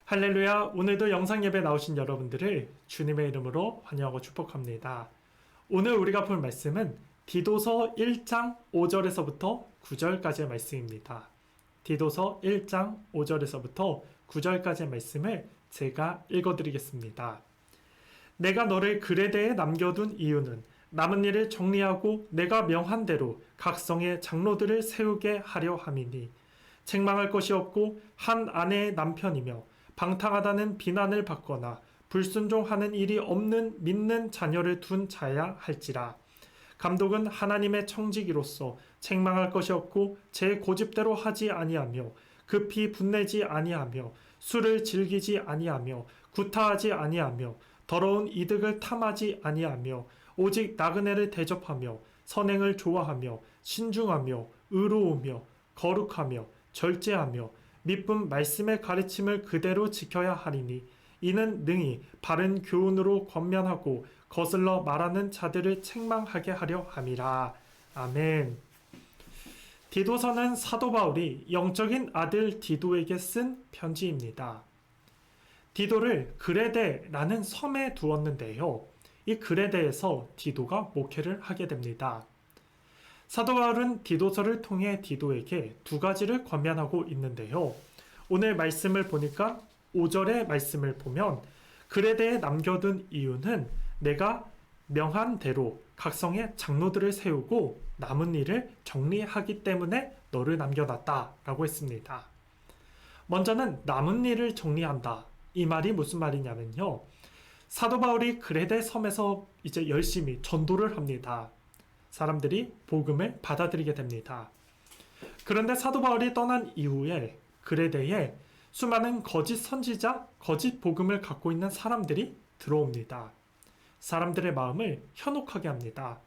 할렐루야, 오늘도 영상 예배 나오신 여러분들을 주님의 이름으로 환영하고 축복합니다. 오늘 우리가 볼 말씀은 디도서 1장 5절에서부터 9절까지의 말씀입니다. 디도서 1장 5절에서부터 9절까지의 말씀을 제가 읽어드리겠습니다. 내가 너를 그레데에 남겨둔 이유는 남은 일을 정리하고 내가 명한 대로 각성의 장로들을 세우게 하려 함이니 책망할 것이 없고 한 아내의 남편이며 방탕하다는 비난을 받거나 불순종하는 일이 없는 믿는 자녀를 둔 자야 할지라. 감독은 하나님의 청지기로서 책망할 것이 없고 제 고집대로 하지 아니하며 급히 분내지 아니하며 술을 즐기지 아니하며 구타하지 아니하며 더러운 이득을 탐하지 아니하며 오직 나그네를 대접하며 선행을 좋아하며 신중하며 의로우며 거룩하며 절제하며 미쁜 말씀의 가르침을 그대로 지켜야 하리니 이는 능히 바른 교훈으로 권면하고 거슬러 말하는 자들을 책망하게 하려 함이라. 아멘. 디도서는 사도 바울이 영적인 아들 디도에게 쓴 편지입니다. 디도를 그레데라는 섬에 두었는데요. 이 그레데에서 디도가 목회를 하게 됩니다. 사도 바울은 디도서를 통해 디도에게 두 가지를 권면하고 있는데요. 오늘 말씀을 보니까 5절의 말씀을 보면 그레데에 남겨둔 이유는 내가 명한 대로 각성의 장로들을 세우고 남은 일을 정리하기 때문에 너를 남겨놨다 라고 했습니다. 먼저는 남은 일을 정리한다. 이 말이 무슨 말이냐면요. 사도 바울이 그레데 섬에서 이제 열심히 전도를 합니다. 사람들이 복음을 받아들이게 됩니다. 그런데 사도 바울이 떠난 이후에 그레데에 수많은 거짓 선지자, 거짓 복음을 갖고 있는 사람들이 들어옵니다. 사람들의 마음을 현혹하게 합니다.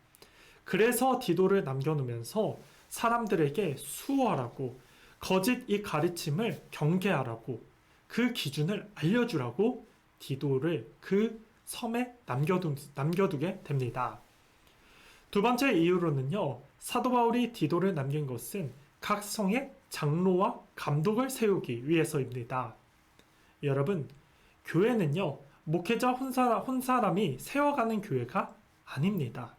그래서 디도를 남겨놓으면서 사람들에게 수호하라고, 거짓 이 가르침을 경계하라고, 그 기준을 알려주라고 디도를 그 섬에 남겨두게 됩니다. 두 번째 이유로는요, 사도 바울이 디도를 남긴 것은 각 성의 장로와 감독을 세우기 위해서입니다. 여러분, 교회는요, 목회자 한 사람이 세워가는 교회가 아닙니다.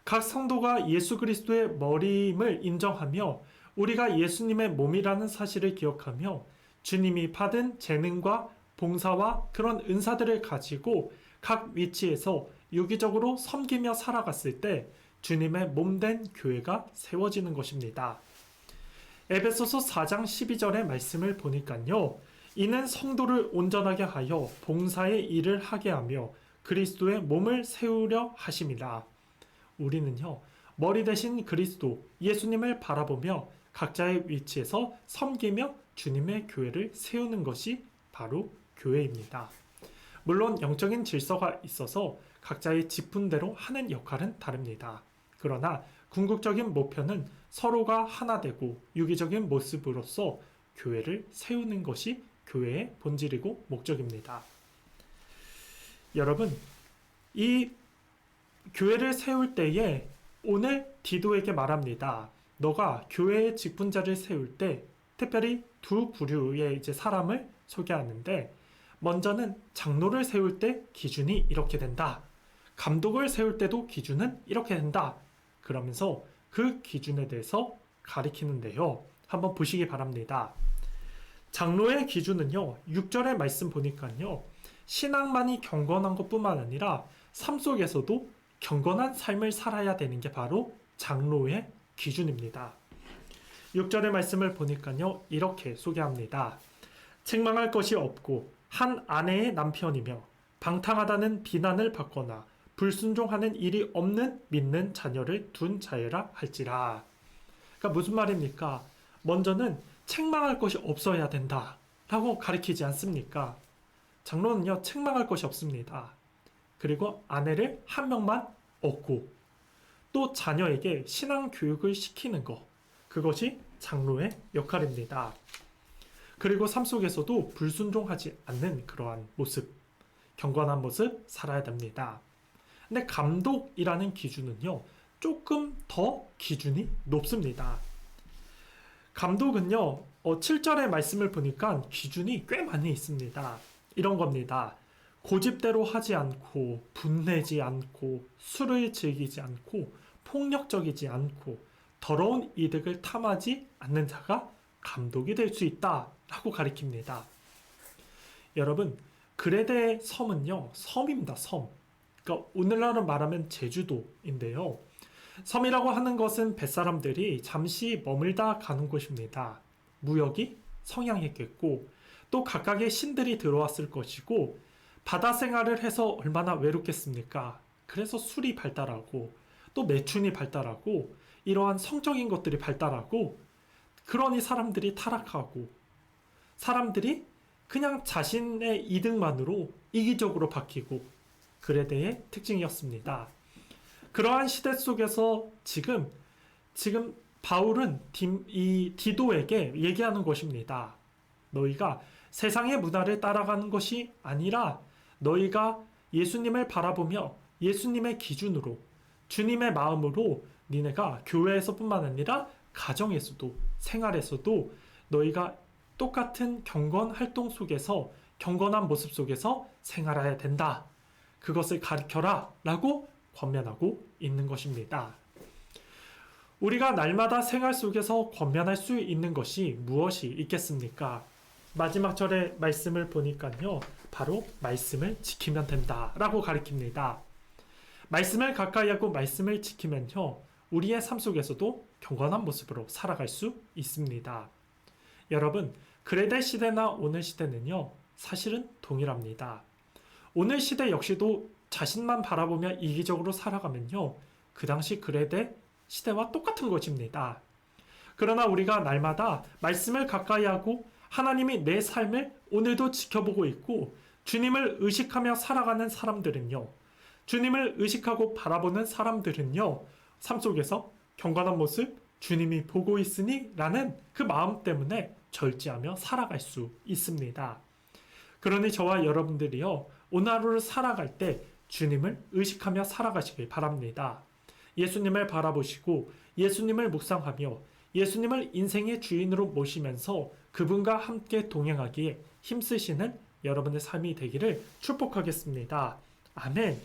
각 성도가 예수 그리스도의 머리임을 인정하며 우리가 예수님의 몸이라는 사실을 기억하며 주님이 받은 재능과 봉사와 그런 은사들을 가지고 각 위치에서 유기적으로 섬기며 살아갔을 때 주님의 몸된 교회가 세워지는 것입니다. 에베소서 4장 12절의 말씀을 보니까요. 이는 성도를 온전하게 하여 봉사의 일을 하게 하며 그리스도의 몸을 세우려 하심이라. 우리는요. 머리 대신 그리스도 예수님을 바라보며 각자의 위치에서 섬기며 주님의 교회를 세우는 것이 바로 교회입니다. 물론 영적인 질서가 있어서 각자의 직분대로 하는 역할은 다릅니다. 그러나 궁극적인 목표는 서로가 하나 되고 유기적인 모습으로서 교회를 세우는 것이 교회의 본질이고 목적입니다. 여러분, 이 교회를 세울 때에 오늘 디도에게 말합니다. 너가 교회의 직분자를 세울 때 특별히 두 부류의 이제 사람을 소개하는데 먼저는 장로를 세울 때 기준이 이렇게 된다. 감독을 세울 때도 기준은 이렇게 된다. 그러면서 그 기준에 대해서 가리키는데요. 한번 보시기 바랍니다. 장로의 기준은요. 6절의 말씀 보니까요. 신앙만이 경건한 것뿐만 아니라 삶 속에서도 경건한 삶을 살아야 되는 게 바로 장로의 기준입니다. 6절의 말씀을 보니까요. 이렇게 소개합니다. 책망할 것이 없고 한 아내의 남편이며 방탕하다는 비난을 받거나 불순종하는 일이 없는 믿는 자녀를 둔 자여라 할지라. 그러니까 무슨 말입니까? 먼저는 책망할 것이 없어야 된다 라고 가리키지 않습니까? 장로는요, 책망할 것이 없습니다. 그리고 아내를 한 명만 얻고 또 자녀에게 신앙 교육을 시키는 것, 그것이 장로의 역할입니다. 그리고 삶 속에서도 불순종하지 않는 그러한 모습, 경건한 모습 살아야 됩니다. 근데 감독이라는 기준은요, 조금 더 기준이 높습니다. 감독은요, 7절의 말씀을 보니까 기준이 꽤 많이 있습니다. 이런 겁니다. 고집대로 하지 않고, 분내지 않고, 술을 즐기지 않고, 폭력적이지 않고, 더러운 이득을 탐하지 않는 자가 감독이 될 수 있다 라고 가리킵니다. 여러분, 그레데 섬은요, 섬입니다. 섬. 그러니까 오늘날로 말하면 제주도인데요. 섬이라고 하는 것은 뱃사람들이 잠시 머물다 가는 곳입니다. 무역이 성향했겠고, 또 각각의 신들이 들어왔을 것이고, 바다 생활을 해서 얼마나 외롭겠습니까? 그래서 술이 발달하고, 또 매춘이 발달하고, 이러한 성적인 것들이 발달하고, 그러니 사람들이 타락하고, 사람들이 그냥 자신의 이득만으로 이기적으로 바뀌고, 그레데의 특징이었습니다. 그러한 시대 속에서 지금 바울은 이 디도에게 얘기하는 것입니다. 너희가 세상의 문화를 따라가는 것이 아니라 너희가 예수님을 바라보며 예수님의 기준으로 주님의 마음으로 니네가 교회에서뿐만 아니라 가정에서도 생활에서도 너희가 똑같은 경건 활동 속에서 경건한 모습 속에서 생활해야 된다. 그것을 가르쳐라 라고 권면하고 있는 것입니다. 우리가 날마다 생활 속에서 권면할 수 있는 것이 무엇이 있겠습니까? 마지막 절의 말씀을 보니까요, 바로 말씀을 지키면 된다 라고 가르칩니다. 말씀을 가까이 하고 말씀을 지키면요, 우리의 삶 속에서도 경건한 모습으로 살아갈 수 있습니다. 여러분, 그레데 시대나 오늘 시대는요, 사실은 동일합니다. 오늘 시대 역시도 자신만 바라보며 이기적으로 살아가면요, 그 당시 그레데 시대와 똑같은 것입니다. 그러나 우리가 날마다 말씀을 가까이 하고 하나님이 내 삶을 오늘도 지켜보고 있고 주님을 의식하며 살아가는 사람들은요, 주님을 의식하고 바라보는 사람들은요, 삶 속에서 경건한 모습 주님이 보고 있으니 라는 그 마음 때문에 절제하며 살아갈 수 있습니다. 그러니 저와 여러분들이요, 오늘 하루를 살아갈 때 주님을 의식하며 살아가시길 바랍니다. 예수님을 바라보시고 예수님을 묵상하며 예수님을 인생의 주인으로 모시면서 그분과 함께 동행하기에 힘쓰시는 여러분의 삶이 되기를 축복하겠습니다. 아멘.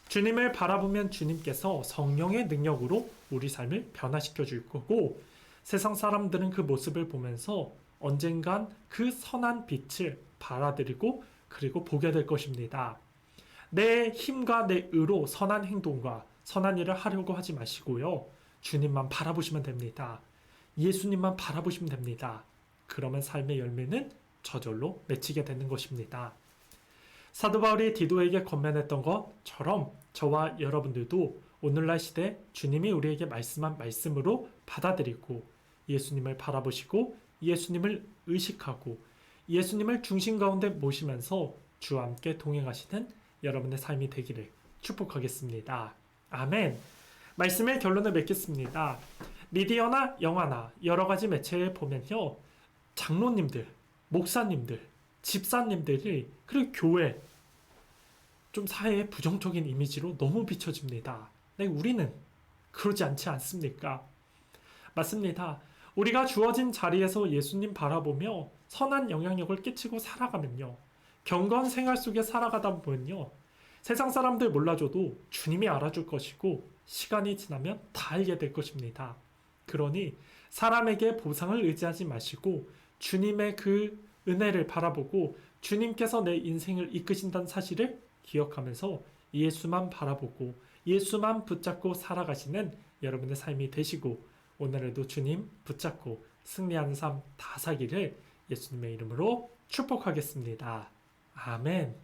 주님을 바라보면 주님께서 성령의 능력으로 우리 삶을 변화시켜 줄 거고, 세상 사람들은 그 모습을 보면서 언젠간 그 선한 빛을 받아들이고 그리고 보게 될 것입니다. 내 힘과 내 의로 선한 행동과 선한 일을 하려고 하지 마시고요, 주님만 바라보시면 됩니다. 예수님만 바라보시면 됩니다. 그러면 삶의 열매는 저절로 맺히게 되는 것입니다. 사도 바울이 디도에게 권면했던 것처럼 저와 여러분들도 오늘날 시대 주님이 우리에게 말씀한 말씀으로 받아들이고 예수님을 바라보시고 예수님을 의식하고 예수님을 중심 가운데 모시면서 주와 함께 동행하시는 여러분의 삶이 되기를 축복하겠습니다. 아멘. 말씀의 결론을 맺겠습니다. 미디어나 영화나 여러 가지 매체에 보면요, 장로님들, 목사님들, 집사님들이, 그리고 교회, 좀 사회에 부정적인 이미지로 너무 비춰집니다. 네, 우리는 그러지 않지 않습니까? 맞습니다. 우리가 주어진 자리에서 예수님 바라보며 선한 영향력을 끼치고 살아가면요, 경건 생활 속에 살아가다 보면요, 세상 사람들 몰라줘도 주님이 알아줄 것이고 시간이 지나면 다 알게 될 것입니다. 그러니 사람에게 보상을 의지하지 마시고 주님의 그 은혜를 바라보고 주님께서 내 인생을 이끄신다는 사실을 기억하면서 예수만 바라보고 예수만 붙잡고 살아가시는 여러분의 삶이 되시고, 오늘에도 주님 붙잡고 승리하는 삶 다 사기를 예수님의 이름으로 축복하겠습니다. 아멘.